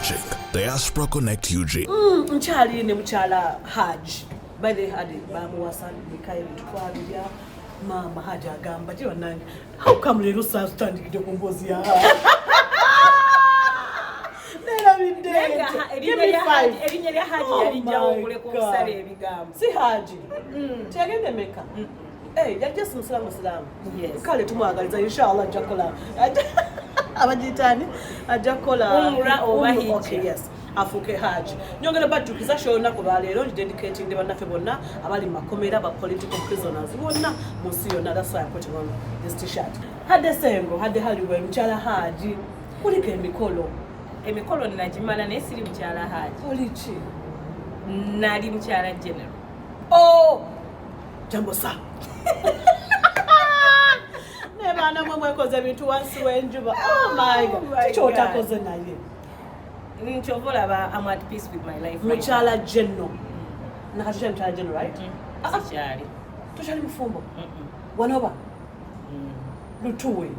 watching Diaspora Connect UG. Mchali ne mukyala Haddy. By the Haddy, bamuwasa Mikael twabya mama Haddy agamba kiro nange. How come lero saa tutandikide ku mbozi ya Haddy? Erinya lya Haddy yali njawulo ku kusala ebigambo. Si Haddy. Tegende meka. Just mussiramu. Yes. Kale tumwagaliza inshallah jakola. Abajitani ajakola umura oba hijja. Okay, yes. Afuke Haddy. Nyongera baddukiza shona ku balero dedicating bannaffe bonna abali makomera ba political prisoners bonna munsi yonna. That's why I put on this t-shirt. Haddy Ssengo, Haddy Haliwe, mukyala Haddy. Kuliko Emikolo najimala naye siri mukyala Haddy. Olichi. Nali mukyala general. Oh! Jambo sa. Nebana mwekoze bintu wansi wenjuba. Oh my God. Kicho otakoze naye. Nchovola I'm at peace with my life. Mukyala general. Nakatucha mukyala general, right? Sikyali. Tukyali mufumbo. Wanoba. Lutuwe.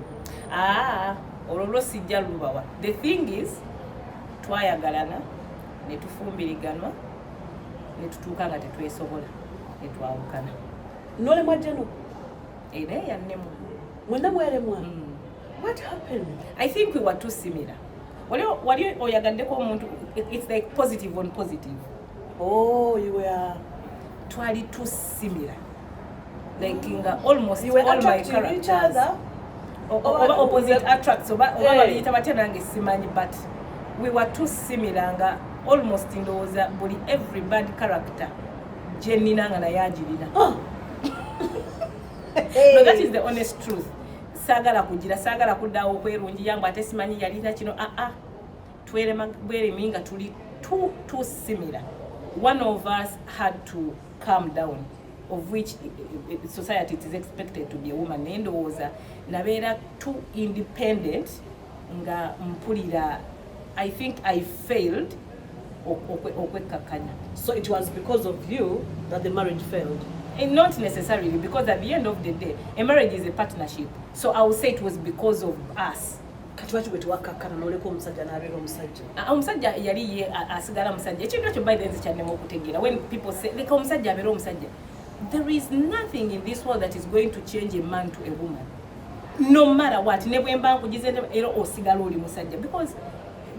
Olwo sijja lubawa. The thing is twayagalana ne tufumbiriganwa ne tutuuka nga tetwesobola ne twawukana. Nole mwajeno. Era yannemu. Mwenda mweremwa. What happened? I think we were too similar. Wali oyagaddeko omuntu, it's like positive on positive. Oh, you were twali too similar. Like almost you were all my attracting characters. each other. Opposite attracts. But we were too similar. Almost in those every bad character. Jenny Nanga Yajirina. No, that is the honest truth. Sagala kujira, sagala kuda okwerungi yangu atesimanyi yalina kino twere magwere minga tuli too similar. One of us had to calm down, of which society is expected to be a woman. And was nabera too independent nga mpulira. I think I failed okwekakanya. So it was because of you that the marriage failed? And not necessarily, because at the end of the day, a marriage is a partnership. So I would say it was because of us. Omusajja yali ye asigala musajja. Ekintu ekyo by the way kyannema okutegeera. When people say like omusajja abeera omusajja, there is nothing in this world that is going to change a man to a woman. No matter what. Ne bwe mba nkugize era osigala oli musajja, because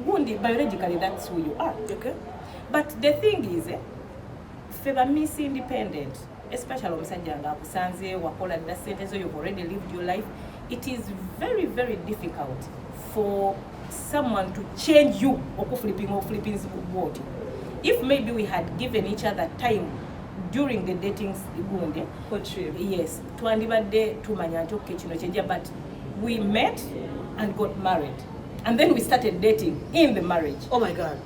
gundi biologically that's who you are. Okay. But the thing is, feba miss independent, especially omusajja nga akusanze wakola dda sente zo, you've already lived your life. It is very, very difficult for someone to change you or flipping board. If maybe we had given each other time during the dating yes, twandibadde tumanya nti okay kino kyejja, but we met and got married. And then we started dating in the marriage. Oh my God.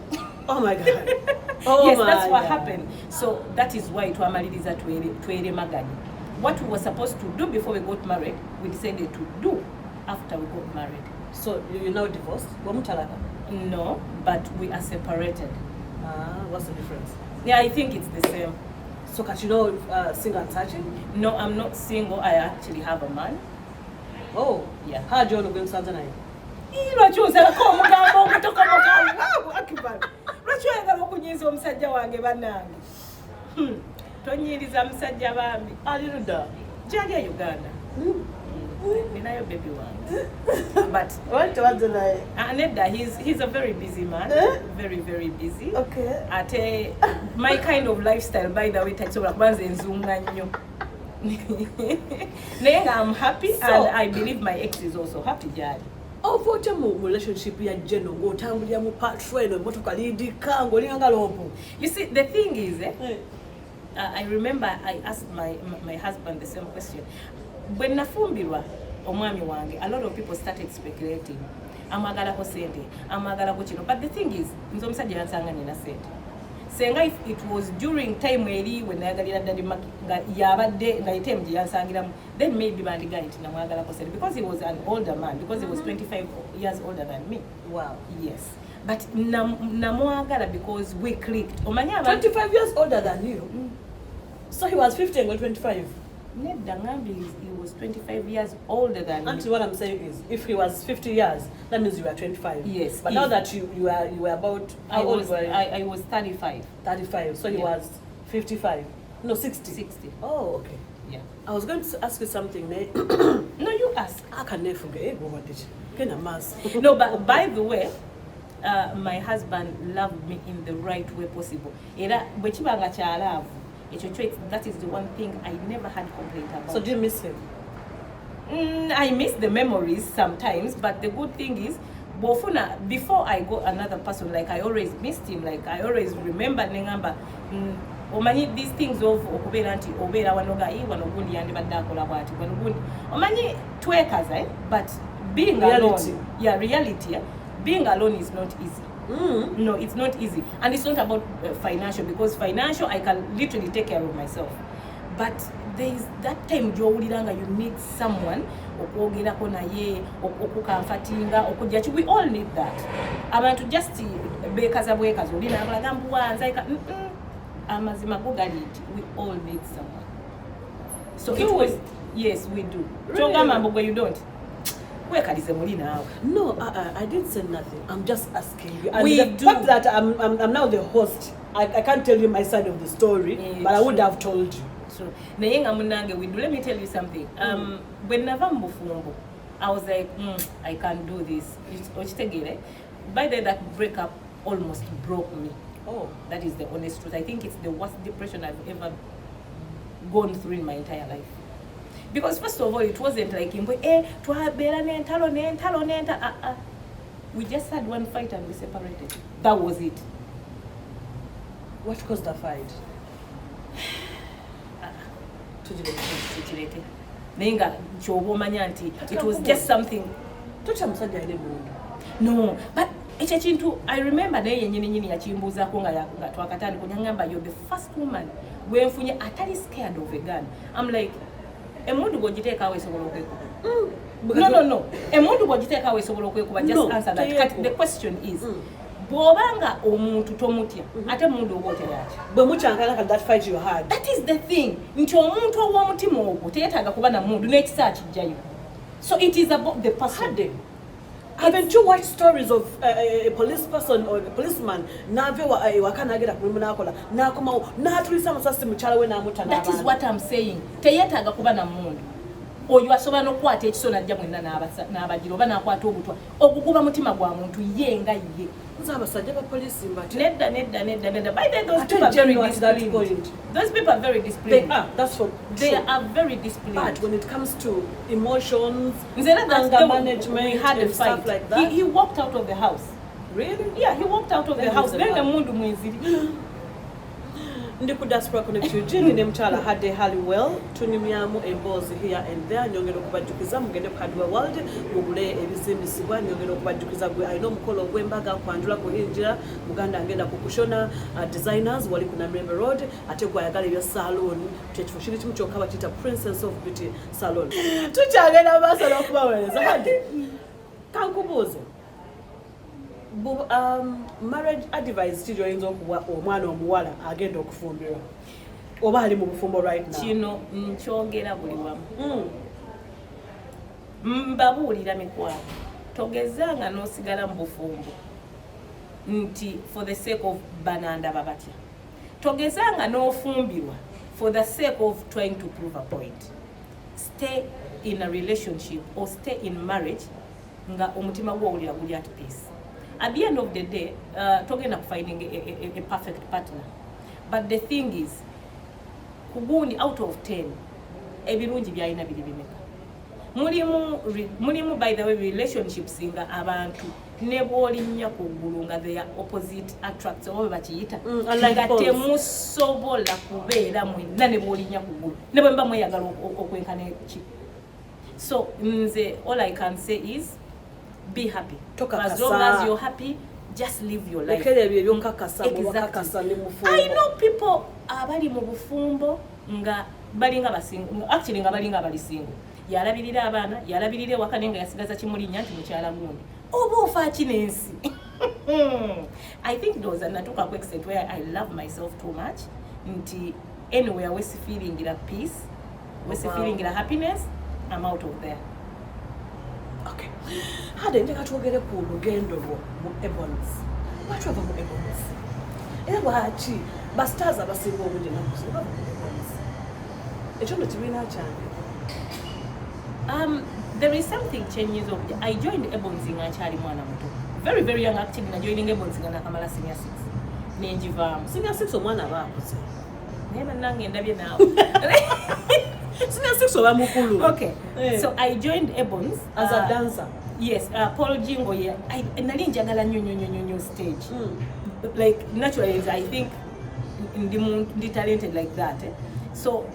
Oh my God. Oh yes, my that's what God. happened. So that is why twamaliriza twere magani. What we were supposed to do before we got married, we decided to do after we got married. So you're now divorced? No, but we are separated. What's the difference? Yeah, I think it's the same. So can you know single and searching? No, I'm not single. I actually have a man. Oh, yeah. How do you know Sanyu? Tonyiriza musajja bambi aliruda jali Uganda ninayo baby one. But what was the Nedda, he's a very busy man. Very, very busy. Okay. Ate my kind of lifestyle, by the way, takisobola kubanza enzunga nnyo. Naye I'm happy, and I believe my ex is also happy. Jali ovote mu relationship ya jeno ngotambulira mu patrol motoka lidika ngolinga lopo. You see, the thing is I remember I asked my husband the same question. When nafumbirwa omwami wange, a lot of people started speculating. Amagala ko sente, amagala ko kino. But the thing is, nzo musajja yansanga nina sente. Senga if it was during time eri when nayagalira dadi yabadde nga item gye yansangiramu, then maybe bandiga nti namwagala ko sente, because he was an older man, because he was 25 years older than me. Wow. Yes. But namwagala because we clicked. 25 years older than you? So he was 50 and 25? Nedda ngambi he was 25 years older than Auntie, me. what I'm saying is, if he was 50 years, that means you were 25. Yes. But now that you were about, how old were you? I was 35. 35, so he was 55. No, 60. 60. Oh, okay. Yeah. I was going to ask you something. No, you ask. I can never forget. No, but by the way, my husband loved me in the right way possible. That is the one thing I never had complaint about. So do you miss him? I miss the memories sometimes, but the good thing is, before I got another person, like I always missed him, like I always remember Nengamba. Omanyi these things of okubera nti obera wanoga yi wanogundi yandi badakola bwati wanogundi omanyi twekaza but being reality. Alone, yeah, reality, yeah, being alone is not easy. No, it's not easy, and it's not about financial, because financial I can literally take care of myself, but there is that time jowuliranga you need someone okwogerako naye okukamfatinga okujja. We all need that. Abantu just bekaza bwekaza olina abalaga mbuwanza amazima gogaliti. We all need someone. So it was, yes, we do. Chogama mbogwe you don't. Wekalize muli nawe. No, I didn't say nothing. I'm just asking you. And We the do. fact that I'm now the host, I can't tell you my side of the story, but I would have told you. So, naye nga munange we do. Let me tell you something. When nava mbufumbo, I was like, I can't do this. Ochitegere. By the way, that breakup almost broke me. Oh, That is the honest truth. I think it's the worst depression I've ever gone through in my entire life. Because first of all, it wasn't like we just had one fight and we separated. That was it. what caused the fight? Nenga chobomanya nti it was just something. No, but I remember naye nyini yachimbuzaako nga twakatani kunyangamba, you're the first woman wenfunye atali scared of a gun. I'm like, emundu gojiteeka awe sobola okwekuba. No. Emundu gojiteeka awe sobola okwekuba. Just answer that. The question is, bwobanga omuntu tomutya ate mundu obote yaki. Bwe mukyangana that fight you had. That is the thing. Nti omuntu ow'omutima ogwo teyetaaga kuba na mundu n'ekisa kijjayo. So it is about the person. Haven't you watched stories of a police person or a policeman wakanagera ku munakola nakoma natulisa amasasi mukyala we namuta? That is what I'm saying. Teyetaaga kuba na mundu. Oyo asobola n'okukwata ekiso najja mwenna n'abagiro oba n'akwata obutwa okukuba mutima gwa muntu ye nga ye. Abasajja ba police mbati. Nedda. By then those people are very disciplined. Those people are very disciplined. They are very disciplined. But when it comes to emotions, anger management, we had a fight. Stuff like that. He walked out of the house. Really? Yeah, he walked out of the house. Then the mundu mweziri. Ndi ku Diaspora Connect Eugene ne mchala Haddy Halliwell tunimyamu emboozi here and there nyongera okubajjukiza mugende ku Haddy World mugule ebizimbisibwa nyongera okubajjukiza gwe alina omukolo gw'embaga kwanjula kuhinjira Uganda ngenda ku Kushona designers wali ku Namrebe Road ate gwayagala ebya salon kyekifo kiri kimu kyokka bakiyita Princess of Beauty Salon. Tukyagenda maaso n'okubaweereza Haddy. Kankubuuze. Marriage advice kiri oyinza okuwa omwana omuwala agenda okufumbirwa oba ali mu bufumbo right now? Kino nkyogera buli wamu. Mbabuulira mikwano togezanga n'osigala mu bufumbo nti for the sake of bananda babatya. Togezanga n'ofumbirwa for the sake of trying to prove a point. Stay in a relationship or stay in marriage nga omutima gwo owulira guli at peace. At the end of the day, talking of finding a perfect partner. But the thing is, kugundi out of 10, ebirungi byalina biri bimeka. Mulimu by the way relationships nga abantu ne bwolinya kugulu nga they are opposite attracts oba bakiyita. Nga temusobola kubeera mwenna ne bwolinya kugulu. Ne bwe mba mweyagala okwenkana ki. So all I can say is be happy. As long as you're happy, just live your life. Exactly. I know people abali mu bufumbo nga balinga basingo. Actually nga balinga bali singo. Yalabirira abaana, yalabirira wakane nga yasigaza kimulinya nti mukyala gundi. Oba ofa kinensi. I think those are natuka ku extent where I love myself too much. Nti anywhere we feeling ila peace, we feeling ila happiness. I'm out of there. Okay. Haddy, njagala twogere ku lugendo lwo mu Ebons. Lwaki wava mu Ebons? Era lwaki bastars abasinga obungi ennaku zino bava mu Ebons? Ekyo nno kibiina kyange. There is something changes of I joined Ebons nga nkyali mwana muto. Very, very young actually. Na joining Ebons nga nakamala senior 6. Nenjivaamu. Senior 6 omwana aba akuze. Naye bannange ndabye naawe. Senior 6 oba mukulu. Okay. So I joined Ebons as a dancer. Yes, Paul Jingo, yeah. Nali njagala nnyo stage. Like naturally, I think ndi talented like that. So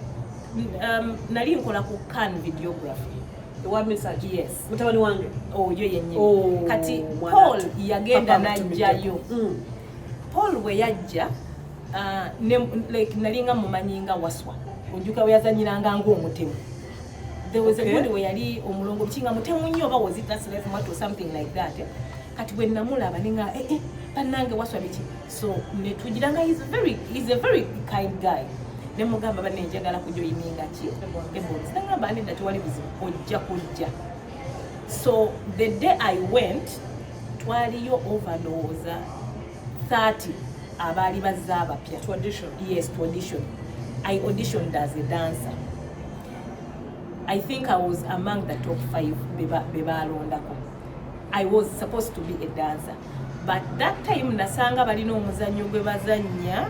nali nkola ku can videography. The one message. Yes. Mutabani wange. Oh, yo yenye. Oh, kati Paul yagenda najjayo. Paul we yajja like nalinga mumanyinga waswa. Ojuka we yazanyiranga ng'omutemu. There was a good way yali omulongo chinga mutemu nnyo oba was it a slave mat or something like that. Kati bwe namulaba ninga bannange waswa biki. So ne tujiranga he's a very kind guy. Ne mugamba bane njagala kujoyininga ki Ebons. Nangamba ani that wali bizibu ojja kujja. So the day I went twaliyo overdose 30 abali bazza abapya To audition. Yes, to audition. I auditioned as a dancer. I think I was among the top 5 bebalondako. I was supposed to be a dancer. But that time nasanga balina omuzanyo gwe bazanya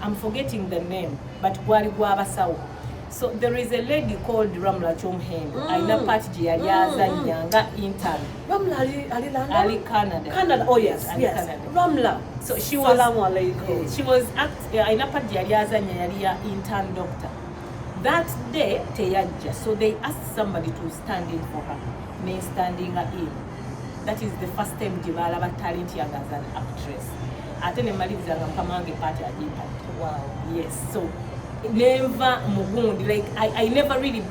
I'm forgetting the name, but gwali gwabasawo. So there is a lady called Ramla Chomhen. Aina part gye yali azannyanga intern. Ramla ali Canada. Canada. Oh yes, Ali yes. Canada. Ramla. So she was Salamu alaikum. She was aina part gye yali azannya yali ya intern doctor. That day teyajja, so they asked somebody to stand in for her. Me standing in. That is the first time gye balaba talent yanga as an actress. Ate ne malirizanga mukamange part ya impact. Wow. Yes, so never mugundi, like I never really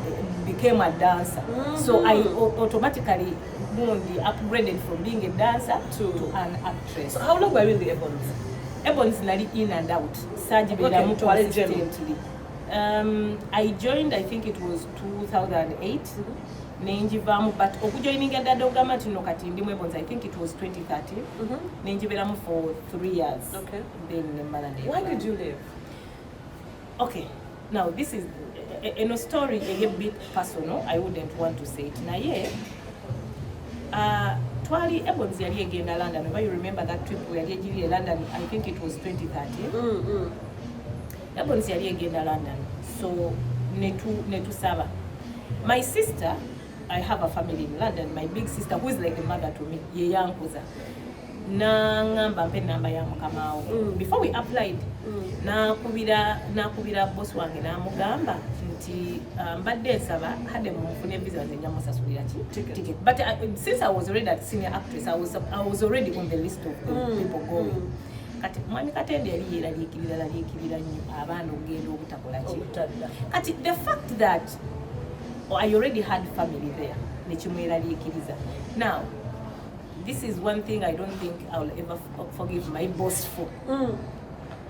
became a dancer. So I automatically upgraded from being a dancer to an actress. So how long were you in the Ebons? Ebons nali in and out. Sajibiramu consistently. I joined, I think it was 2008. Nenjivamu, but okujoininga dada ogamba tino kati ndi mu Ebons, I think it was 2013. Nenjibiramu for 3 years. Okay. Then Why did you leave? Okay, now this is a story a bit personal. I wouldn't want to say it. Naye, twali Ebons yali egenda London. If you remember that trip we yali egiri London, I think it was 2013. Ebons yali egenda London. So netu saba. My sister, I have a family in London. My big sister, who is like a mother to me, ye yankuza. Na ngamba mpe namba ya mukama wange. Before we applied, na kubira boss wange na mugamba nti mbadde nsaba Haddy mufune visa nze nyamusasulira ticket. But since I was already a senior actress, I was already on the list of people going. Kati mwami Katende yali yeraliikirira nnyo abaana okugenda obutakola ki. Kati the fact that I already had family there, nekimweraliikiriza. Now, this is one thing I don't think I'll ever forgive my boss for.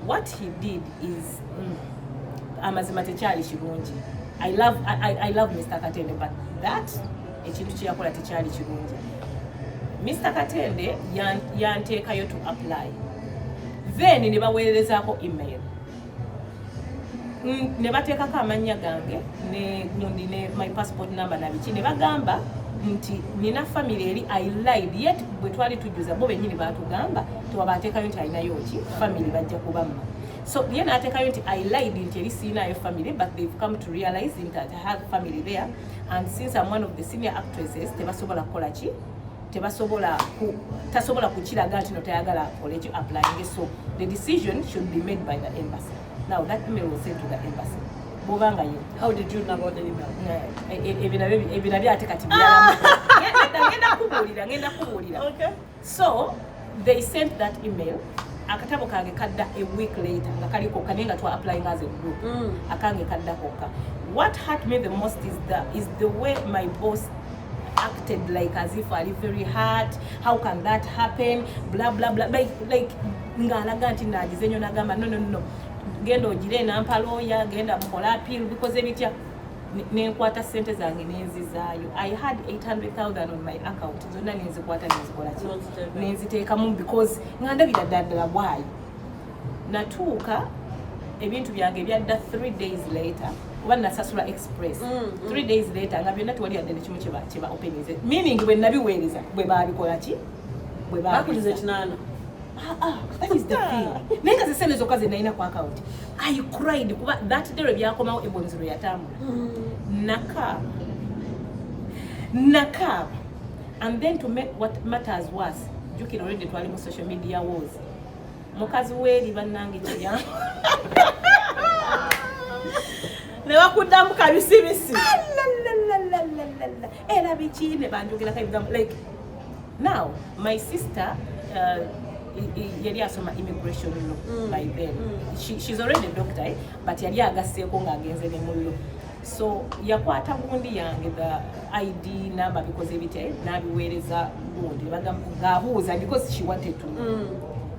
What he did is amazima tekyali kirungi. I love Mr. Katende, but that ekintu kye yakola tekyali kirungi. Mr. Katende yanteekayo to apply. Then ne baweerezaako email. Ne bateekako amannya gange ne my passport number na biki ne bagamba nti nina family eri I lied, yet bwe twali tujuza bo bennyini baatugamba tewabateekayo nti alinayo ki family bajja kubamma. So ye n'ateekayo nti I lied nti eri siinayo family, but they've come to realize that I have family there, and since I'm one of the senior actresses tebasobola kukola ki tasobola kukiraga nti no tayagala akole ki applying. So the decision should be made by the embassy. Now that email was sent to the embassy. Bobanga ye. How did you know about the email? Ebinabye ate kati byala. Ngenda kubulira. Okay. So they sent that email. Akatabo kange kadda a week later nga kaliko kanenga to applying as a group. Akange kadda kokka. What hurt me the most is the way my boss acted, like as if I very hurt. How can that happen? Blah blah blah. Like ngalaga nti nagizenyo nagamba no. Genda ogire nampa lawyer, genda mukola appeal, because ebitya nenkwata sente zange nenzizaayo. I had 800,000 on my account. Zonna nenzikwata nenzikola ki? Nenziteekamu because nga ndabira ddala bwayo. Natuuka ebintu byange byadda 3 days later. Oba nasasula express. 3 days later nga byonna tewali yadde nekimu kiba openize. Meaning bwe nabiweereza bwe baabikola ki? Bwe bakulize kinana. That is the thing. Nenga zisene zokka ze nalina ku account. I cried kuba that day byakomawo ebonziro yatambula. Nakab. And then to make what matters worse, jukira already twali mu social media wars. Mukazi weeri bannange kya. Ne wakuddamu kabisibisi. Era biki ne banjogera kabigamu like now my sister yali asoma immigration law by then. She's already a doctor, but yali agasseeko ng'agenze ne mu law. So yakwata gundi yange the ID number because ebite nabiweereza gundi ng'abuuza because she wanted to know.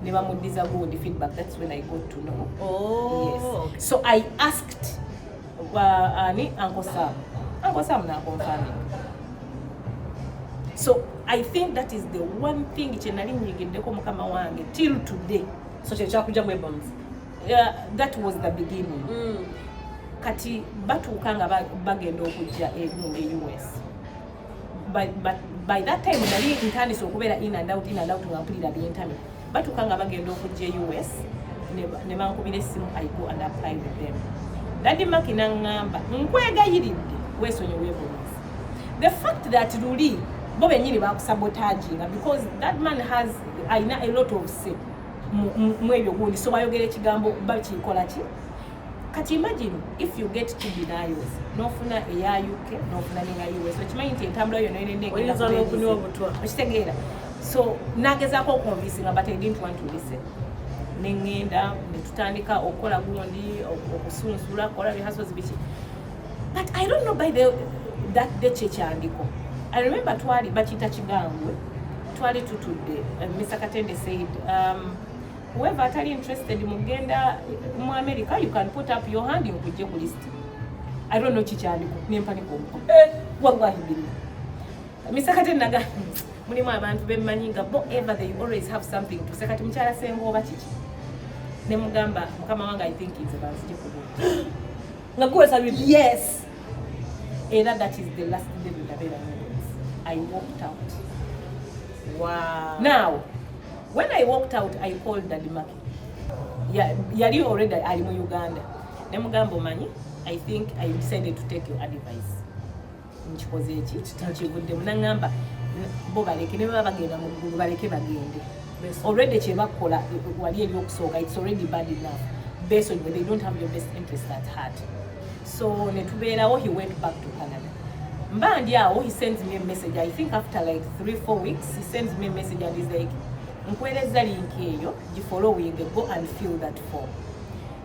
Ne bamuddiza gundi feedback. That's when I got to know. Oh. Yes. So I asked Uncle Sam. Uncle Sam na confirming. So I think that is the one thing chenali nyigiddeko mukama wange till today. So kyakuja mu bonds. That was the beginning. Kati batuuka nga bagenda okujja mu US. But by that time nali intandise okubeera in and out nga mpulira byentami. Batuuka nga bagenda okujja US ne bankubira essimu I go and apply with them. Daddy Makina ngamba nkwegayiridde weesonyiwe bonds. The fact that Luli bo benyini bakusabotaging because that man has a lot of say mu ebyo gundi so bayogera ekigambo bakikola ki. Kati imagine if you get to denials nofuna eya UK nofuna nenga US okimanyi nti entambula yo oyinza n'okunywa obutwa okitegeera. So nagezaako convincing but I didn't want to listen. Nengenda netutandika okukola gundi okusunsula kola bihasozi biki. But I don't know by that day chekyandiko. I remember twali bachita kigangwe twali tutudde Mr. Katende said whoever atali interested mugenda mu America you can put up your hand nkujje ku list. I don't know chikyandiko nempaniko wallahi billah. Mr. Katende naga mulimu abantu bemmanyinga bo ever they always have something to say. Kati mukyala Ssengo oba kiki ne mugamba mukama wange I think it's about kikubu ngakuwesa bibi. Yes, and that is the last day ndabera. I walked out. Wow. Now, when I walked out, I called Daddy Maki. Yali already ali mu Uganda. Ne mugambo manyi, I think I decided to take your advice. Nchikoze eki, nchivudde munangamba bo baleke ne babagenda mu ggulu baleke bagende. Already kye bakola wali eri okusooka, it's already bad enough. Based on when they don't have your best interest at heart. So ne tubeerawo, he went back to Canada. Mbandiawo, he sends me a message. I think after like 3-4 weeks, he sends me a message and he's like, "Nkwereza link eyo, gifollowing, go and fill that form."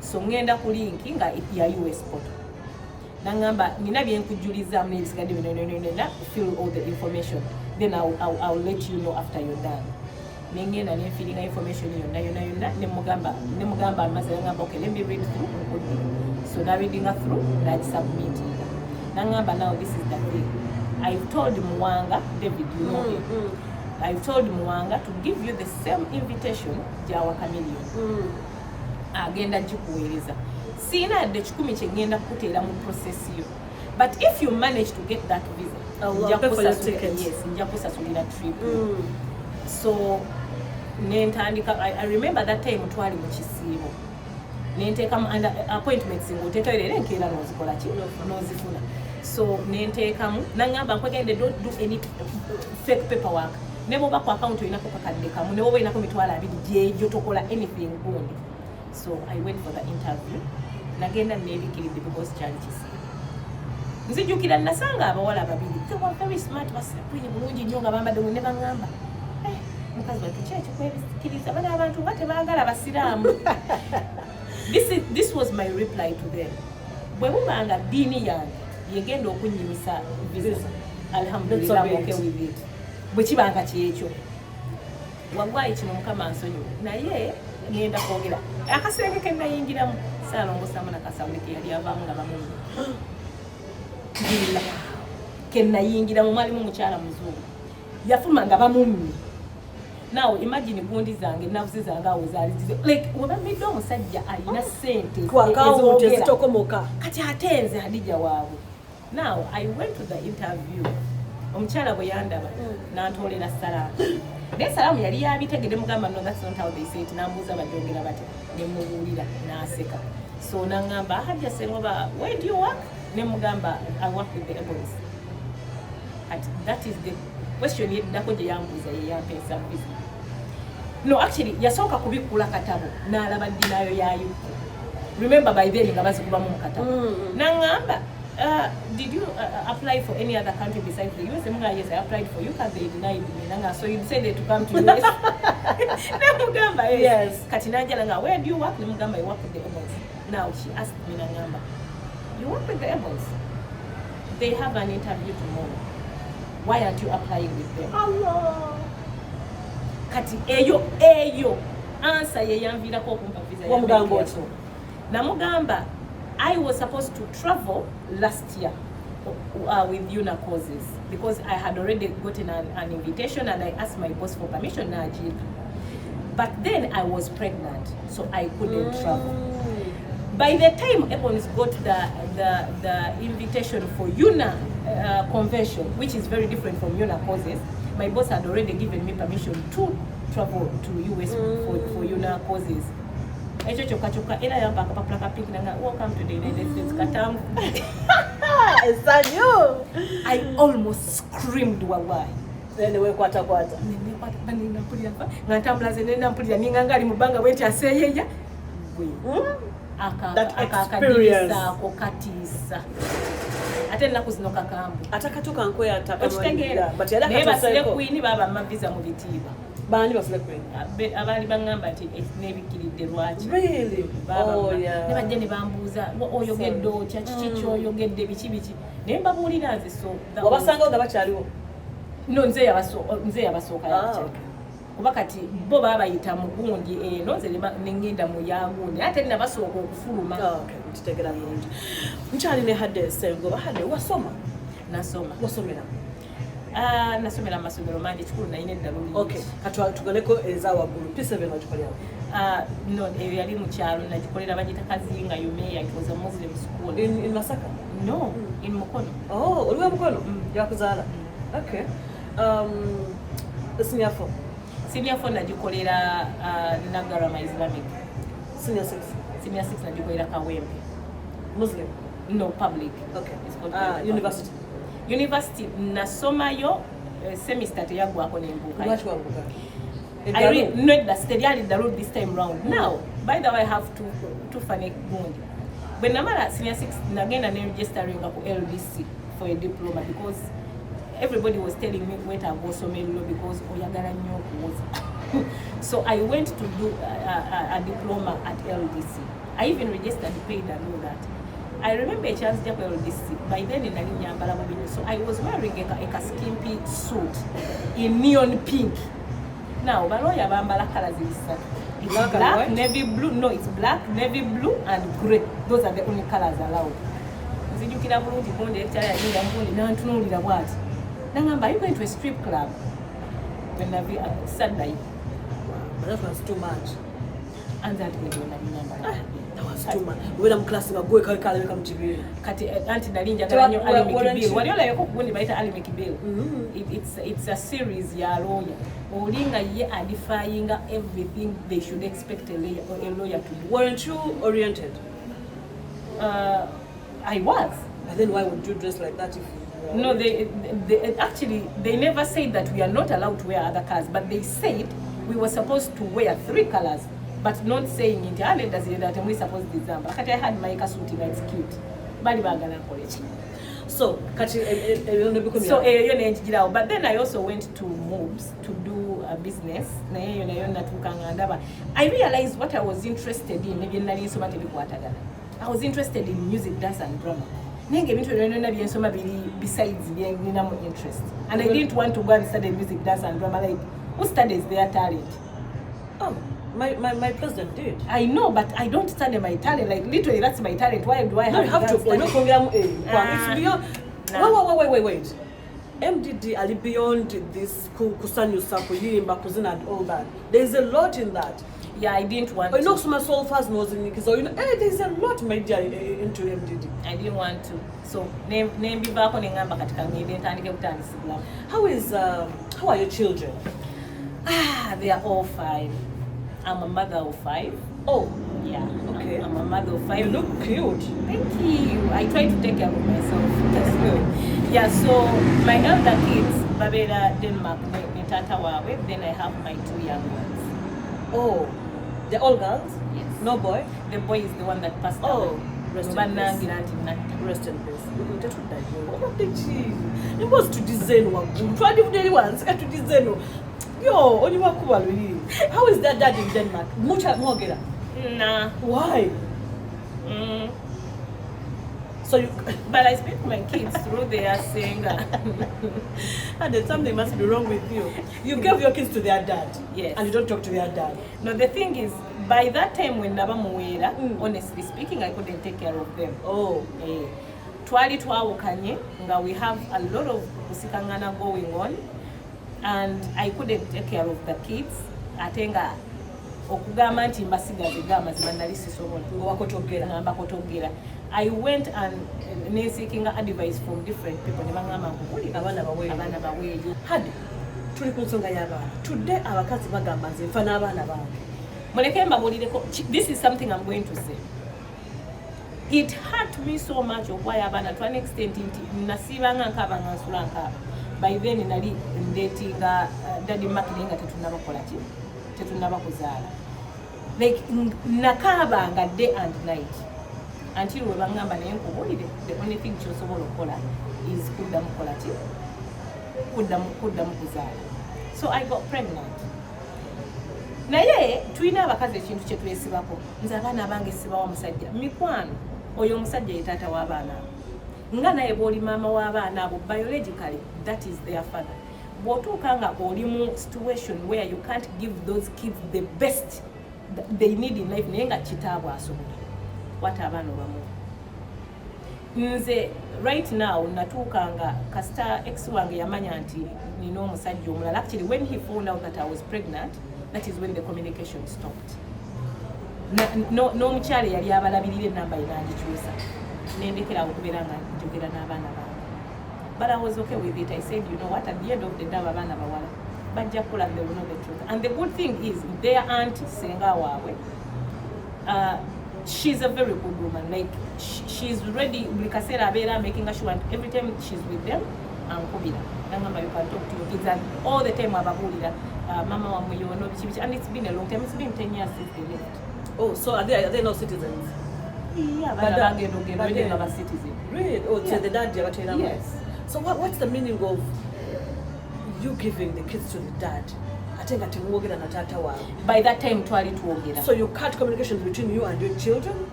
So ngenda ku link nga ya US portal. Nangamba nina byenkujuliza mu nsigadde no, fill all the information. Then I'll let you know after you're done. Nengenda ne filling information yonna ne mugamba amaze ngamba okay, let me read through. So now reading through, that's submitting. Nangamba now this is the thing. I've told Mwanga, David, you know him. I've told Mwanga to give you the same invitation jawa chameleon. Agenda jikuweleza. Sina de chikumi chengenda kuteera mu process yo. But if you manage to get that visa, I'll pay for your ticket. Yes, njakusasulira trip. So nentandika, I remember that time twali mu kisiibo. Nentekamu under appointments ng'oteetoerera enkeera n'ozikola ki n'ozifuna. So nentekamu nangamba nkwegende don't do any fake paperwork. Ne bw'oba ku account oyinako kakadde kamu ne bw'oba oyinako mitwalo 2 gy'egyo tokola anything gundi. So I went for the interview. Nagenda neebikiridde because kyali kisiibo. Nzijukira nasanga abawala babiri. They were very smart, basakwiye bulungi nnyo nga bambadde ne baŋŋamba. Mukazi watu kyeki kwebikiriza bana abantu nga tebaagala basiraamu. This was my reply to them. Bwe mubanga ddiini yange yegenda okunnyimisa visa, alhamdulillah I'm okay with it. Bwe kibanga kyekyo waggwayo kino mukama nsonyiwe naye ngenda kwogera akasenge ke nayingiramu saalongosamu nakasawule ke yali avaamu nga bamungu ekibiina ke nayingira mu mwalimu mukyala muzungu yafuluma nga bamummi. Now imagine gundi zange navuze zange awo zaali like wabamidde omusajja alina ssente ezitokomoka kati atenze Hadija waabwe. Now I went to the interview. Omukyala bwe yandaba n'antolera salaamu. Naye salaamu yali yabitegedde mugamba no, that's not how they say it. Nambuuza bagyogera bati ne mubuulira n'aseka. So nangamba Haddy Ssengo Awwera, where do you work? Ne mugamba I work with the Ebonies. That is the question yeddako gye yambuuza ye yampeesa business. No, actually yasooka kubikula katabo n'alaba ddinayo yayo. Remember by then nga bazikubamu mu katabo. Nangamba did you apply for any other country besides the US? Yes, I applied for UK. They denied me. So you decided to come to US? Namugamba, yes. Katinanja Nanga, where do you work? Namugamba, I work with the Ebonies. Now she asked me, Nangamba, you work with the Ebonies? They have an interview tomorrow. Why aren't you applying with them? Allah. Kati eyo answer ye yanvira ko kumpa visa ya mgambo. Namugamba, I was supposed to travel last year with UNA courses because I had already gotten an invitation and I asked my boss for permission. But then I was pregnant, so I couldn't travel. By the time Ebonies got the invitation for UNA convention, which is very different from UNA courses, my boss had already given me permission to travel to US for UNA courses. Welcome to the United States. Sanyu. I almost screamed wallahi. Then we kwata. Nina mpulira pa. Ngantambula nina mpulira ninga ali mubanga wenti aseyeya. That experience akokatisa. Ate nakuzinoka kambu. Atakatuka nkwe atakategera. But yala katuse queen baba mabiza mu bitiba. Bani basule queen. Abali bangamba ati nebikiridde lwaki. Really? Oh yeah. Ne bajja ne bambuuza oyogedde otya kiki oyogedde biki. Ne mbabuulira nze so. Wabasanga nga bakyaliwo. No nze yabasooka yakyali. Kuba kati bo babayita mugundi eno nze ne ngenda mu yagundi ate nabasooka okufuluma. Okay, ntitegera bulungi. Nkyali ne Haddy Ssengo Awwera. Haddy, wasoma? Nasoma. Wasomera? Nasomera amasomero mangi kikulu nayina eddalo lingi. Okay, kati tugaleko eza waggulu. P7 wagikolera? No, yali mu kyalo nagikolera bagita Kazinga Yumeya. It was a Muslim school. In Masaka? No, in Mukono. Oh, oliwa Mukono? Yakuzaala. Okay. Senior 4? Senior 4 nagikolera Nagarama Islamic. Senior 6? Senior 6 nagikolera Kawempe. Muslim? No, public. Okay. It's called University? University nasomayo semester teyagwako nembuka. Lwaki wambuka? I read not that steady the road this time round. Now, by the way, I have to funny gundi. When namara senior 6 nagenda ne registering ku LDC for a diploma because everybody was telling me wait I go somewhere because oyagala nnyo okuwoza. So I went to do a diploma at LDC. I even registered, paid and all that. I remember a chance to LDC. By then in so I was wearing a skimpy suit in neon pink. Now, baloya bambala colors it's black, navy blue. No, it's black, navy blue, and grey. Those are the only colors allowed. Are you going to a strip club? When I Sunday. That was too much. And that we don't remember. That was too much. When I'm classing, I go kale come to be. Kati anti dalinja kalanyo ali mekibil. Waliola yako kugundi baita ali mekibil. It's a series ya lawyer. Olinga ye adifying everything they should expect a lawyer to do. Weren't you oriented? I was. But then why would you dress like that if no, they actually they never said that we are not allowed to wear other colors, but they said we were supposed to wear 3 colors, but not saying it. I does that we supposed to design. But I had my suit, it's cute. Bali bagana college. So but then I also went to moves to do a business. I realized what I was interested in. I was interested in music, dance, and drama. Besides interest, and I didn't want to go and study music, dance, and drama. Like, who studies their talent? Oh, my president did. I know, but I don't study my talent. Like literally, that's my talent. Why do I have to study? It's beyond. Wait. MDD ali beyond this Sanyu kuyimba kuzina and all that. There's a lot in that. Yeah, I didn't want to. You know, some soul fast knows in so you know, there's a lot media into MDD. I didn't want to. So name bivako nengamba katika ngine ntandike kutandisibula. How are your children? They are all 5. I'm a mother of 5. Oh, yeah. Okay. I'm a mother of 5. You look cute. Thank you. I try to take care of myself. That's good. Yeah, so my elder kids, Babera, Denmark, Tata Wawe, then I have my 2 young ones. Oh, they're all girls? Yes. No boy? The boy is the one that passed away. Oh, rest in peace. Rest in peace. It was to design one. To design. Yo, only one. How is that dad in Denmark? Mucha. Nah. Why? So you, but I speak to my kids through their singer. And then something must be wrong with you. You gave your kids to their dad. Yes. And you don't talk to their dad. No, the thing is, by that time when Ndyamuzara, honestly speaking, I couldn't take care of them. Oh. Twali twawukanye nga we have a lot of kusikangana going on, and I couldn't take care of the kids. Atenga okugamba nti mbasigaze gama zimanalisi sobola ngambakotogera. I went and seeking advice from different people. Abana baweeyo. Haddy, tuli ku nsonga y'abaana. Today abakazi bagamba nze nfa n'abaana bange. Muleke mbabulireko. This is something I'm going to say. It hurt me so much of why abana to an extent nasibanga nkaba ngansula nkaba. By then nali dating daddy makilinga tetunaba kuzaala. Like nakabanga day and night. Until we bangamba naye nkubulire, the only thing kyosobola okukola is kuddamu kuzaala. So I got pregnant. Naye tulina abakazi ekintu kye twesibako. Nze abaana abange sibawa musajja. Mikwano oyo omusajja ye taata w'abaana abo. Nga naye bw'oli maama w'abaana abo, biologically that is their father. Bw'otuuka nga oli mu situation where you can't give those kids the best they need in life naye nga kitaabwe asobola. What abaana bamu. Nze right now natuukanga kasita ex wange yamanya nti nina omusajja omulala. Actually when he found out that I was pregnant, that is when the communication stopped. N'omukyala yali abalabirira enamba ye n'agikyusa. Nendekera okubeera nga njogera n'abaana bange. But I was okay with it. I said, you know what, at the end of the day abaana bawala bajja kukola, they will know the truth. And the good thing is their aunt Ssengo Awwera, she's a very good woman. Like she's ready. Making sure every time she's with them, you can talk to your kids, and all the time mama and it's been a long time. It's been 10 years since they left. Oh, so are they not citizens? Yeah, but they're citizens. Really? Oh, yeah. So the dad, yes. So what's the meaning of you giving the kids to the dad? By that time, so you cut communication between you and your children?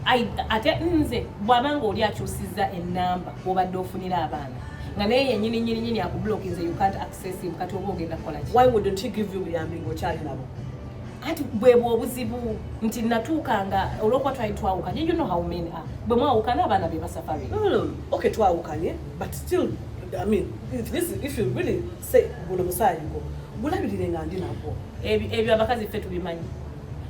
I nze bwabanga oli akyusiza enamba obadde ofunira abaana nga naye nyini akublock nze you can't access him kati oba ogenda kukola ki. Why wouldn't he give you yambi ng'okyali nabo? Ati bwebwe obuzibu nti natuukanga olw'okuba twali twawukanye. You know how men are. Bwe mwawukana abaana be basafari. No. Okay, twawukanye, but still, I mean, if you really say buno musayi ngo bulabirire nga ndi nabo. Ebyo abakazi ffe tubimanyi.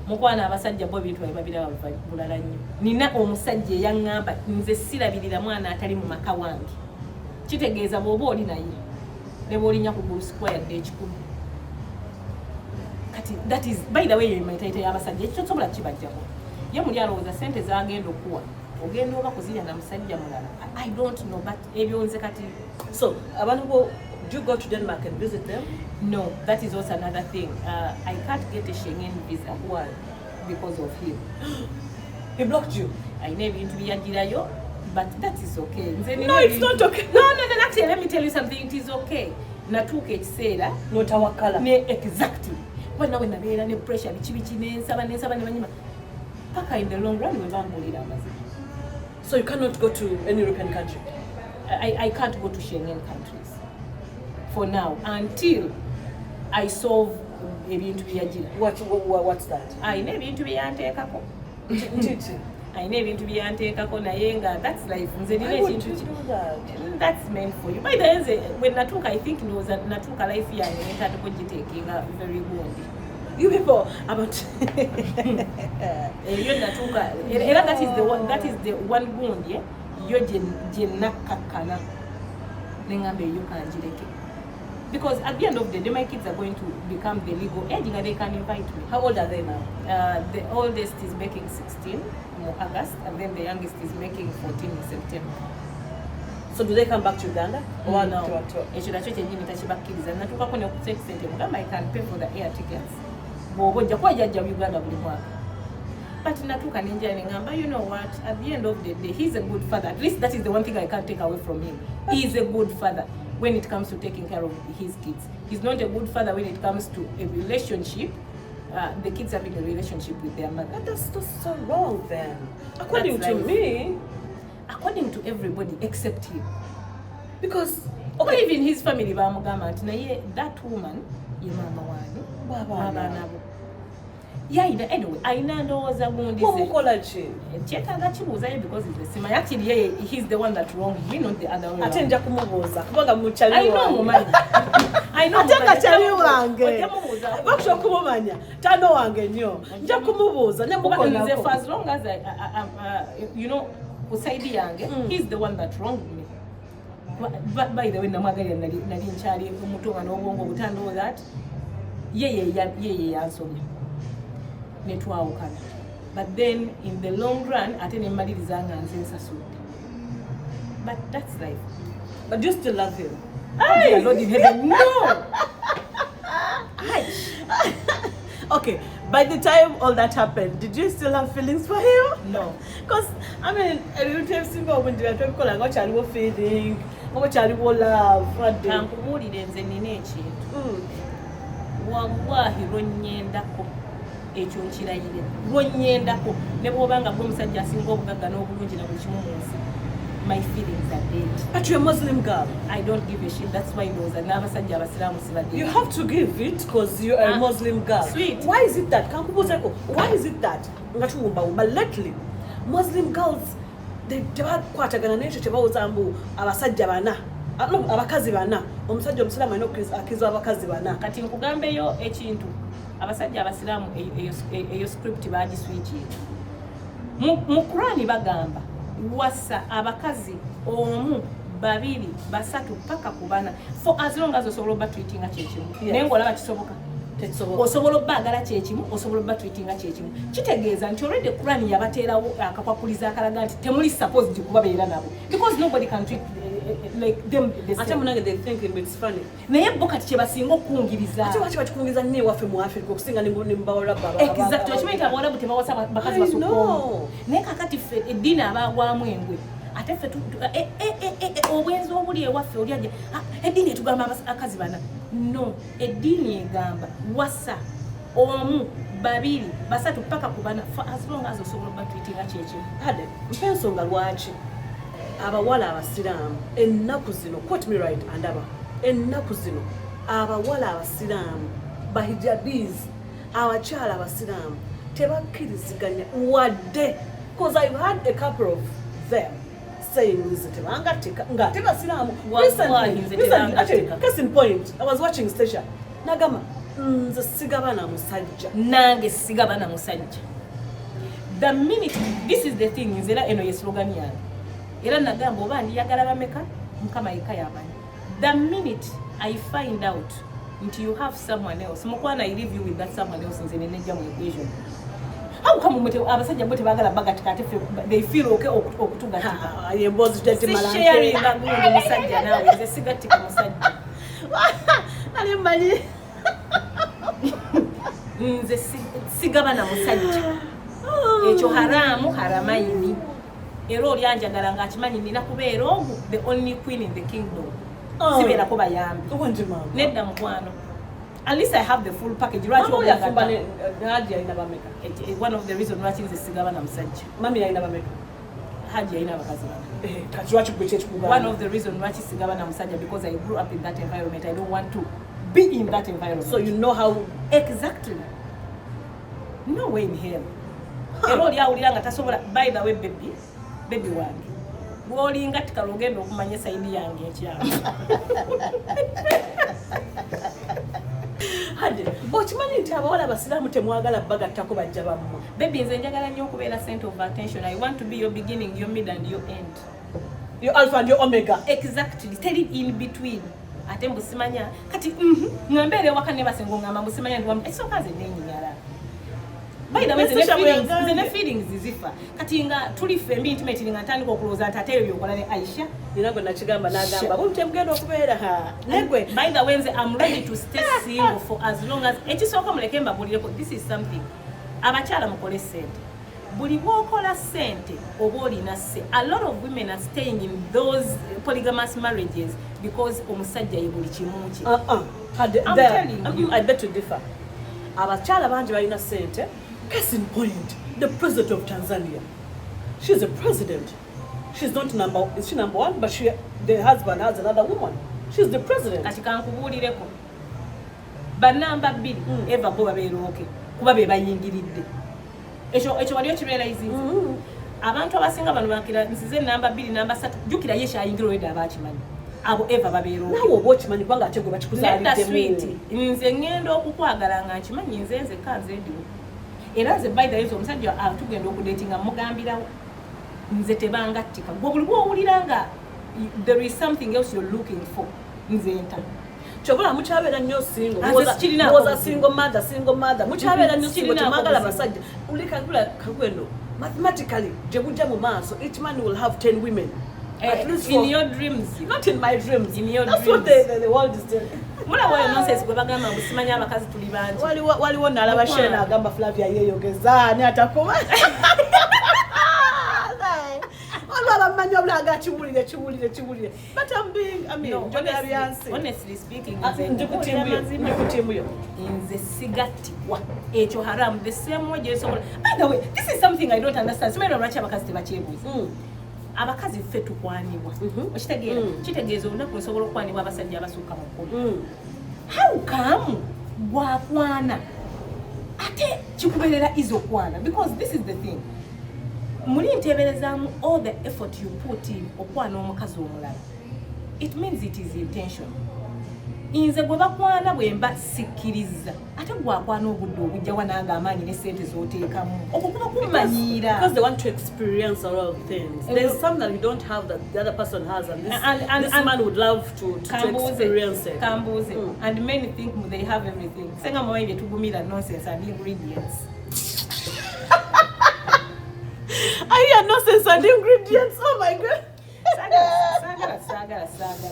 Mukwana abasajja bo bintu babira bulala nnyo. Nina omusajja yaŋŋamba nze sirabirira mwana atali mu maka wange. Kitegeeza bw'oba oli naye ne bw'olinya ku Gulu Square yadde ekikulu. Kati that is, by the way, y'emaitaita y'abasajja ekyo sobola kibajjako. Ye muli alowooza ssente z'agenda okuwa ogenda oba kuzirya na musajja mulala. I don't know, but ebyo nze kati. So abantu bo, do you go to Denmark and visit them? No, that is also another thing. I can't get a Schengen visa. Why? Because of him. He blocked you? I never interviewed, but that is okay. No, it's not okay. No, actually, let me tell you something. It is okay. Natuke ekiseera notawakala ne exactly. When nabeera ne pressure bichi n'ensaba ne banyima. Paka in the long run we bambulira amazi. So you cannot go to any European country? I can't go to Schengen countries for now until I solve ebintu byagira. What's that? I nebintu byanteekako. ayina ebintu byanteekako naye nga that's life nze nina ekintu that's meant for you by the way when natuuka I think ndowooza natuuka life yange nentandika ogiteekinga very good you people about eyo natuuka era that is the one gundi yo gye nakkakkana nengamba eyo kanjireke because at the end of the day my kids are going to become the legal age and they can invite me. How old are they now? The oldest is making 16 in August and then the youngest is making 14 in September. So do they come back to Uganda? Or no? Ekyo nakyo kyennyini takibakkiriza natuukako ne kusente mugamba I can pay for the air tickets bw'oba ojja kuba jjajja Uganda buli mwaka but natuuka nenjala nengamba you know what at the end of the day he's a good father, at least that is the one thing I can't take away from him. He's a good father when it comes to taking care of his kids. He's not a good father when it comes to a relationship, the kids having a relationship with their mother. That's so wrong then. According to me. According to everybody except him. Because, okay, even his family, that woman, your mama wani, yeah, anyway, I know the wound is because it's the same. Actually, he's the one that wronged me, not the other one. I know, man. I know. For as long as I you know, he's the one that wronged me. But by the way, that netwawukana but then in the long run ate nemalirizanga nze nsasudde but that's life. But do you still love him? Hey, Lord in heaven, no. Okay, by the time all that happened, did you still have feelings for him? No. Because I mean, you have seen when you are talking about childhood feeling, about childhood love. Kankubuulire nze nina ekintu wallahi lwonnyendako ekyo nkirayire lwonnyendako ne bw'obanga gwe omusajja asinga obugagga n'obulungi na buli kimu mu nsi my feelings are dead. But you're a Muslim girl. I don't give a shit. That's why those are n'abasajja abasiraamu sibadde. You have to give it because you are a Muslim girl. Sweet. Why is it that? Why is it that? But lately, Muslim girls they bakwatagana n'ekyo kye bawuza mbu abasajja bana. Abakazi bana. Omusajja omusiraamu alina akkiriza abakazi bana. Kati nkugambeyo ekintu. Abasajja abasiraamu eyo script bagiswitching. Mu Qur'ani bagamba wasa abakazi omu babiri basatu paka kubana for as long as osobola batweetinga kyekimu naye ng'olaba kisoboka osobola obbagala kyekimu osobola batweetinga kyekimu kitegeeza nti already Qur'ani yabateerawo akakwakuliza akalaga nti temuli suppose kubabeera nabo because nobody can treat like them the same. Ate they think it's funny. Naye bo kati kye basinga okungiriza. Ate waki bakikungiriza nnyo waffe mu Africa okusinga ne mbawala baba. Exactly. Okimanyi abawala tebawasa bakazi basukkomu. Naye kakati ffe eddiini abaagwamu engwe. Ate ffe obwenzi obuli ewaffe oli ajja eddiini etugamba abakazi bana. No, eddiini egamba wasa omu babiri basatu paka kubana for as long as osobola batweetinga kyekimu. Hadde mpa ensonga lwaki abawala abasiraamu ennaku zino, quote me right, andaba ennaku zino abawala abasiraamu bahijabiz abakyala abasiraamu tebakkiriziganya wadde, because I've had a couple of them saying ngate basiraamu. Recently, case in point, I was watching Station nagamba nze sigabana musajja nange sigabana musajja. The minute, this is the thing, nzera eno ye slogan yange era nagamba oba ndiyagala bameka mukama yeka yamanyi. The minute I find out until you have someone else, mukwana I leave you with that someone else nze nenejja mu equation. How come abasajja bote bagala bagatikate they feel okay okutugatika yembozi tete malanga sharing ngagundi musajja nawe nze sigatika musajja ali mali nze sigabana musajja ekyo haramu haramayini era olyanjagala ng'akimanyi nina kubeera ogu the only queen in the kingdom. Sibeerako bayambi nedda mukwano. At least I have the full package. One of the reasons why nze sigabana musajja. Mami yalina bameka. Haji yalina bakazi bana. One of the reasons why sigabana musajja because I grew up in that environment. I don't want to be in that environment. So you know how exactly. No way in hell. era oli awulira nga tasobola by the way baby wange bw'olinga tikalogenda okumanya sayidi yange ekyalo Haddy okimanyi nti abawala abasiraamu temwagala bagattako bajja bammwe baby nze njagala nnyo okubeera center of attention. I want to be your beginning, your mid and your end. Your alpha and your omega. Exactly. Tell it in between. Ate mbusimanya kati ngambere wakane basengo ngamba mbusimanya ndi wamu ekyo kaze nenyinyala. By the way, the feelings zizifa. Kati nga tuli fembi intimate nga ntandika okuloza ntateyo byokola ne Aisha. Ninago nakigamba nagamba bunte mugendo okubeera ha. Negwe. By the way, I'm ready to stay single for as long as ekisooka muleke mbabulireko. This is something. Abakyala mukole sente. Buli bwokola sente oba olina se. A lot of women are staying in those polygamous marriages because omusajja ye buli kimu ki. I'm telling you. I bet to differ. Abakyala bangi balina sente. Case in point, the president of Tanzania. She's a president. She's not is she number one? But the husband has another woman. She's the president. Kati kankubulireko. Banamba 2 eva bo babeeroke. Kuba be bayingiridde. Ekyo waliyo kirealize. Abantu abasinga bano bakira nsize namba 2 namba 3 jukira yesha ayingira weda abakimanyi. Abo eva babeeroke. Nawo obokimanyi kwanga ategwe bakikuzalidde. Nze ngendo okukwagala nga nkimanyi nze kanze ndiwo. Era nze by the way omusajja atugenda okudatinga mugambirawo nze tebangattika gwe buli bw'owulira nga there is something else you're looking for nze nta kyobula mukyabeera nnyo single single mother mukyabeera nnyo single temwagala basajja ulikagula kagwendo mathematically gye bujja mu maaso each man will have 10 women at least in your dreams, not in my dreams, in your that's dreams. What the world is telling. Mula wayo nonsense gwe bagamba busimanya abakazi tuli bangi waliwo nalaba Shena agamba Flavia yeyogeza ne atakoma manyo blaga chibulire but I'm being honestly speaking ndikutimuyo inze sigatibwa ekyo haram the same way jeso. By the way, this is something I don't understand. Somero lwachi abakazi tebakyebuuza abakazi ffe tukwanibwa okitegeera kitegeeza olunaku lusobola okwanibwa abasajja abasukka mu 10. How come gwakwana ate kikubeerera izo kwana? Because this is the thing, muli nteeberezaamu all the effort you put in okwana omukazi omulala, it means it is intention. Inze gwe bakwana bwe mba sikkiriza ate gwakwana obudde obujja wananga amaanyi ne sente z'oteekamu okukuba kumanyiira because they want to experience a lot of things. There's something that you don't have that the other person has, and this man would love to experience it. And many think they have everything. Senga mwaye tugumira nonsense and ingredients. I hear nonsense and ingredients. Oh my God. Sagala.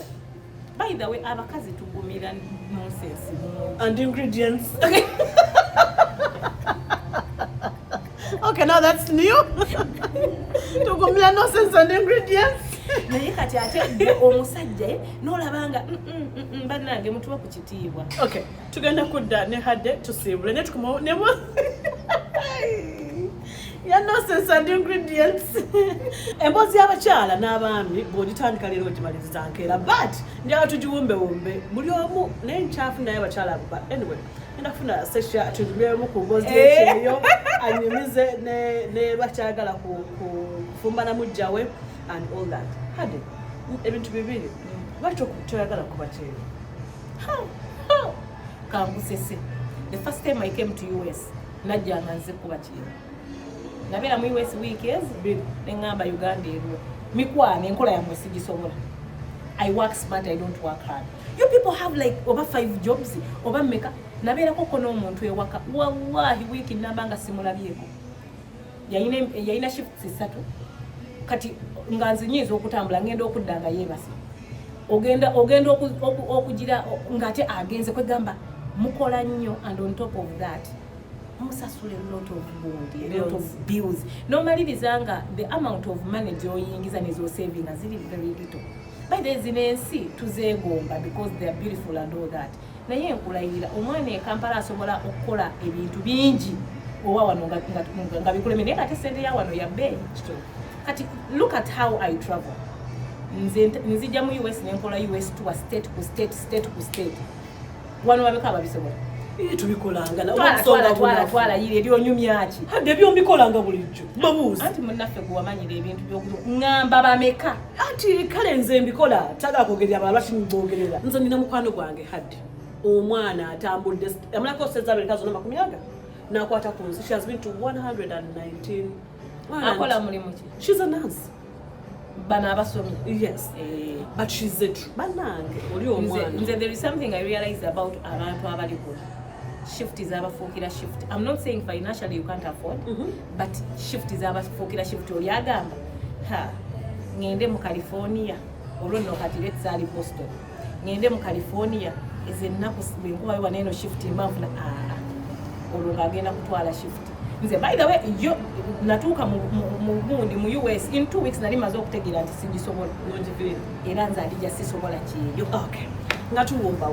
By the way, abakazi tugumira nonsense and ingredients. Okay, now that's new. Tugumira nonsense and ingredients. Naye kati ate omusajja n'olabanga bannange mutuwa ku kitiibwa. Okay, tugenda kudda ne Haddy tusiibule ne tukomawo ne ya nonsense and ingredients. Emboozi y'abakyala n'abaami bw'ogitandika leero ogimaliriza nkeera, but njagala tugiwumbe buli omu naye nkyafu naye abakyala but anyway enda kufuna sesha tugibeemu ku mboozi y'ekyeyo anyumize ne bakyagala kufumba na mujjawe and all that. Haddy, ebintu bibiri lwaki toyagala kuba kyeyo? Kangusese. The first time I came to US najjanga nze kuba kyeyo. Nabera mu US weekends nengamba Uganda erwo mikwane enkola ya mwesi gisobola. I work smart, I don't work hard. You people have like over 5 jobs oba meka. Nabera koko n'omuntu ewaka wallahi wiki nabanga simulabyeko. Yayina shifts 3 kati nganzi nyizo okutambula ngenda okuddanga yebase. Ogenda okugira ngate agenze kwegamba mukola nnyo, and on top of that musasule a lot of bond, a lot of bills. Normally bizanga the amount of money joyingiza nezo saving is very little. By the zinensi tuzegomba because they are beautiful and all that. Naye enkulayira omwana Kampala asobola okukola ebintu bingi owa wano nga bikuleme naye ate sente ya wano ya bay. Kati look at how I travel. Nzija mu US nenkola US to a state to state. Wano wabeka babisobola. tubikolanga twala yire ebyonyumya ki hadde byombikolanga bulijjo babuuzi anti munnaffe gwamanyira ebintu by'okungamba bameka anti kale nze mbikola tagala kwogerera abalala kimbogerera nze nina mukwano gwange hadde omwana atambudde amalako seza abiri kazo namakumi aga nakwata ku nsi she has been to 119 akola mulimu ki she's a nurse bana abasomi yes but she's a banange oli omwana nze there is something I realize about abantu abaliko shift is abafuukira shift. I'm not saying financially you can't afford, but shift is abafuukira shift. Oli agamba ngende mu California olwo no kati let's say Boston ngende mu California is ennaku benkuba biwa neno shift imafuna olwo ngagenda kutwala shift. Nze by the way yo natuuka mu US in 2 weeks nali maze okutegeera nti sigisobola era nze alija sisobola kiyo. Okay, ngatuwumba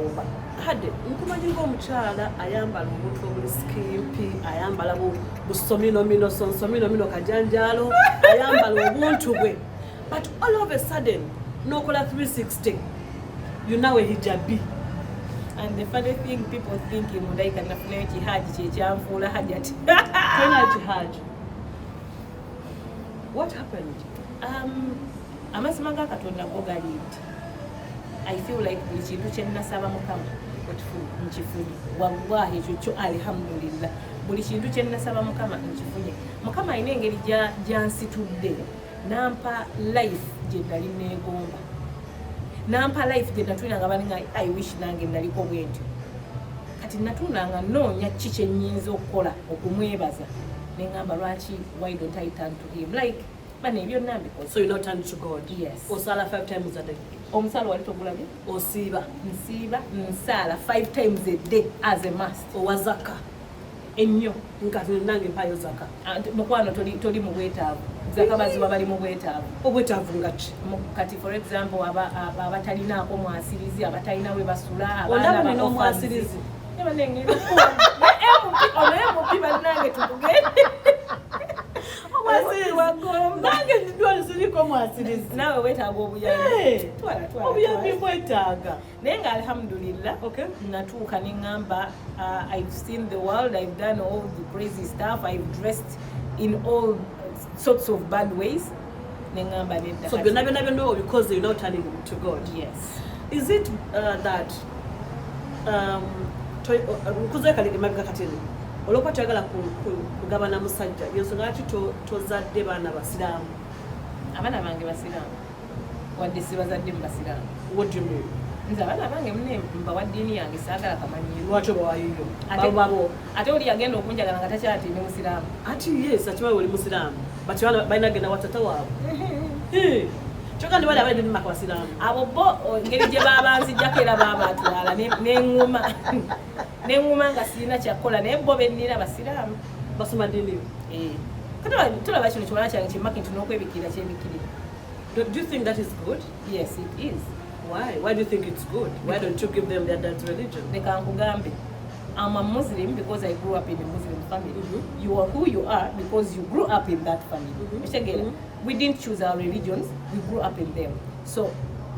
hadde nkumanyi ng'omukyala ayambala obuntu obuli skimpi ayambala busomino sonsomino kajanjalo ayambala obuntu bwe but all of a sudden nokola 360 you know a hijabi. And the funny thing, people think in Mudaika na funa jihad chechamfula hajati. Tena jihad. What happened? Amasimanga katonda gogalid. I feel like buli kintu kye nasaba mukama nkifunye. Wallahi ekyo alhamdulillah. Buli kintu kye nasaba mukama nkifunye. Mukama ayina engeri gyansitudde nampa life gye nali neegomba. Nampa life gye natulanga baninga I wish nange naliko bwentyo. Kati natulanga noonya ki kye nnyinza okukola okumwebaza. Nengamba lwaki why don't I turn to him like bane byonna mbikoze. So you not turn to God? Yes. Osala 5 times a day. Omusala wali togulabye? Osiiba. Nsiiba nsala 5 times a day as a must. Owazaka ennyo nkati nange mpayo zaka. Mukwano toli mu bwetaavu. Zaka baziba bali mu bwetaavu. Obwetaavu ngaki? Kati for example abatalinaako mwasirizi abatalina we basula abaana balina mwasirizi. Eba nengiro. MP banange tugende. Mwasirizi wagomba. Nange ndwali siliko mwasirizi. Nawe wetaaga obuyambi. Twala. Obuyambi bwetaaga. Naye nga alhamdulillah. Okay. Natuuka nengamba I've seen the world, I've done all the crazy stuff, I've dressed in all sorts of bad ways. So you never know because you're not turning to God. Yes. Is it that kuzekali mabika katini olokwa twagala kugabana musajja yensonga ati tozadde bana basiramu abana bange basiramu wadde sibazadde mu basiramu. What do you mean? Nze abana bange mune mba wa ddiini yange saagala kamanyiiro. Lwaki obawayiyo babo ate oli agenda okunjagala nga takyati ne musiraamu. Ati yes ati oli musiraamu but bana balina genda watata waabwe. Choka ndiwali abali ndi maka basiramu. Abo bo ngeri gye babanzijjako era baabatwala nenguma nga sirina kyakola naye bo bennira basiraamu basoma ddiini. Kati tulaba kino kiwala kyange kimmaki nti n'okwebikira kyebikirira. Do you think that is good? Yes, it is. Why do you think it's good? Why don't you give them their dad's religion? Leka nkugambe. I'm a Muslim because I grew up in a Muslim family. You are who you are because you grew up in that family. We didn't choose our religions, we grew up in them. So,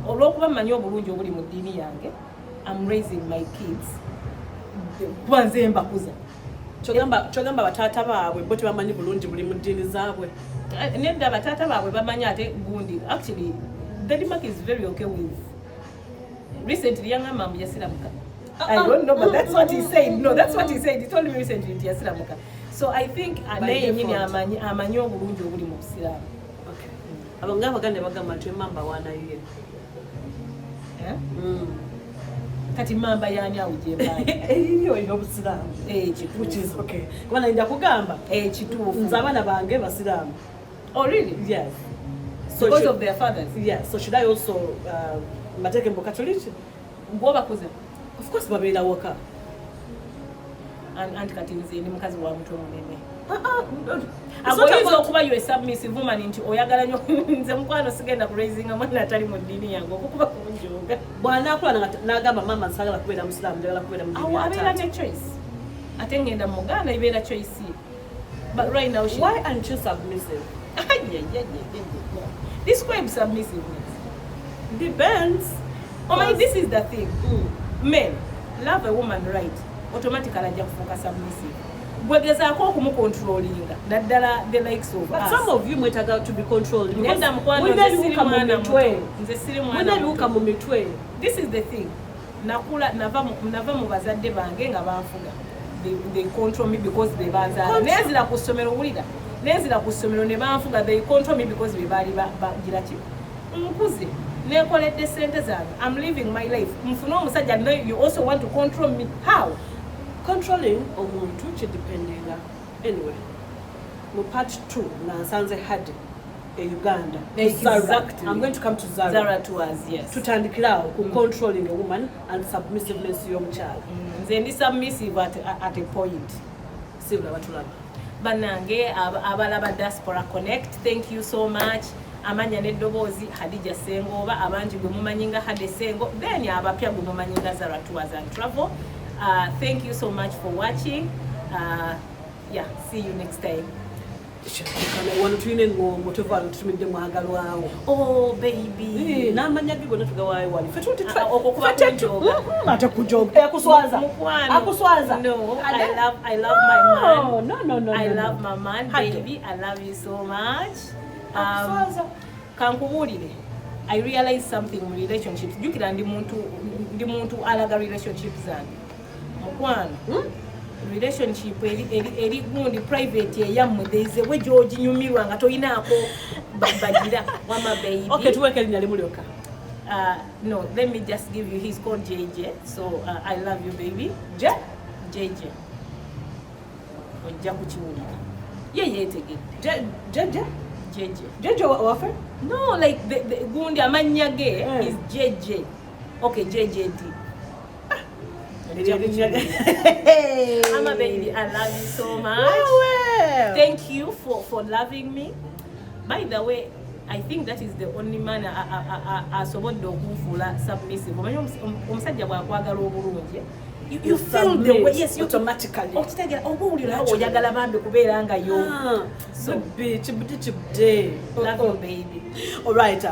olwokuba mmanyi obulungi obuli mu ddiini yange, I'm raising my kids. Kwanze mbakuza. Kyogamba bataata baabwe bo tebamanyi bulungi buli mu ddiini zaabwe. Nedda bataata baabwe bamanyi ate gundi. Actually, Daddy Mark is very okay with. Recently, yangamba mbu yasiramuka. I don't know, but that's what he said. No, that's what he said. He told me recently nti yasiramuka. So I think naye nyini amanyi obulungi obuli mu busiraamu. Okay. Abanga abaganda bagamba nti mamba wanaye. Kati mamba yani awujemba. Eyo ino busiraamu. Which is okay. Kubana nda kugamba kituufu. Nze abana bange basiraamu. Oh really? Yes. So because of their fathers? Yes. So should I also mateke mbo Catholic? Ngoba kuze. Of course babira woka. And kati nze ndi mukazi wa muntu omunene. Agoyiza okuba you a submissive woman nti oyagala nnyo nze mukwano sigenda ku raising amwana atali mu ddiini yange okuba kunjoga. Bwana akola n'agamba mama nsagala kubeera musiraamu njagala kubeera mu ddiini. Abeera ne choice. Ate ngenda mu Uganda ibeera choice. But right now why aren't you submissive? Describe submissiveness. Depends. This is the thing. Men love a woman right. automatically ajja kufuuka submissive. Bwegezaako okumucontrollinga naddala the likes of but us. some of you mwetaaga to be controlled Nedda mukwano nze siri mwana muto mu mitwe. This is the thing. Nava mu bazadde bange nga banfuga. They control me because they banzaala. Nenzira ku ssomero wulira. Nenzira ku ssomero ne banfuga. They control me because be baali bagira ki. Nkuze. Nekoledde ssente zange. I'm living my life. Mfuna omusajja no you also want to control me. How? Controlling omuntu kidependinga. Anyway. Mu part 2 nansanze Haddy Uganda. Exactly. I'm going to come to Zara. Zara to us, yes. Tutandikirawo ku controlling a woman and submissiveness y'omukyala. Nze ndi submissive at a point. Sibula batulaba. Banange abalaba Diaspora Connect, thank you so much. Amanya n'eddoboozi Haddy Ssengo Awwera abangi gwe mumanyinga Haddy Ssengo, then abapya gwe mumanyinga Zara Tours and Travel. Thank you so much for watching. Yeah, see you next time. Wano tulina engongo tuvaalo tutumidde mwagalwawo. Oh baby. N'amanya ge gonna tugawaayo wali. Ate kujoga. Akuswaza. Akuswaza. No, I love my man. No. I love my man, baby. I love you so much. Kankubuulire. I realized something in relationships. Jukira ndi muntu alaga relationships zange. Mukwano. Relationship eri gundi private yammwe theize we George nyumirwa nga toyinaako bagira wama baby. Okay, tuweke linnya limulyoka. No, let me just give you, he's called JJ. So I love you baby. JJ. Ojja kukiwulira. Ye yetegedde. JJ wafe? No, like the gundi amanya ge is JJ. Okay, JJD. Mama baby, I love you so much. Thank you for loving me. By the way, I think that is the only man asobodde okufuula submissive. Omusajja bw'akwagala obulungi. You feel the way, yes, you automatically. Oyagala bambi kubeera nga yo. So chibde. Love you baby. Alright.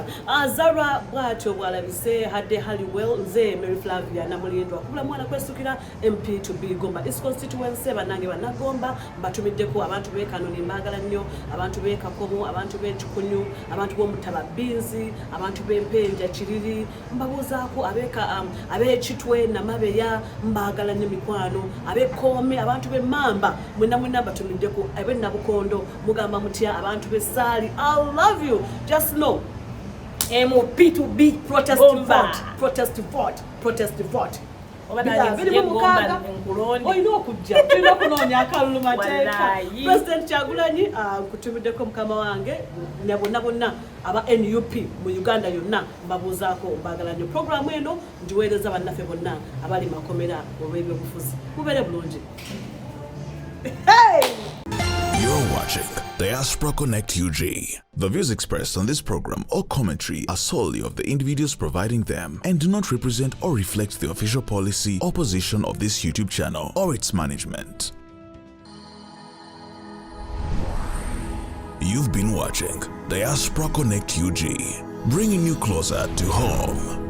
Zara bwatyo bwalabise Haddy Halliwell nze Mary Flavia namulindwa kubula mwana kwesukira MP to be Gomba East constituency banange banagomba batumiddeko abantu be Kanoni mbagala nnyo abantu be Kakomo abantu be Chukunyu abantu b'omutaba binzi abantu be Mpenja Kiriri mbabuzaako abeka abe Kitwe na Mabeya mbagala nnyo mikwano abe Kome abantu be Mamba mwena batumiddeko abe Nabukondo mugamba mutya abantu be Sali. I love you. Just know MOP to be protest vote. President Kyagulanyi kutumiddeko mukama wange bonna aba NUP mu Uganda yonna mbabuuzaako mbagala nnyo program eno ngiweereza bannaffe bonna abali makomera olw'ebyobufuzi mubeere bulungi. You're watching Diaspora Connect UG. The views expressed on this program or commentary are solely of the individuals providing them and do not represent or reflect the official policy or position of this YouTube channel or its management. You've been watching Diaspora Connect UG, bringing you closer to home.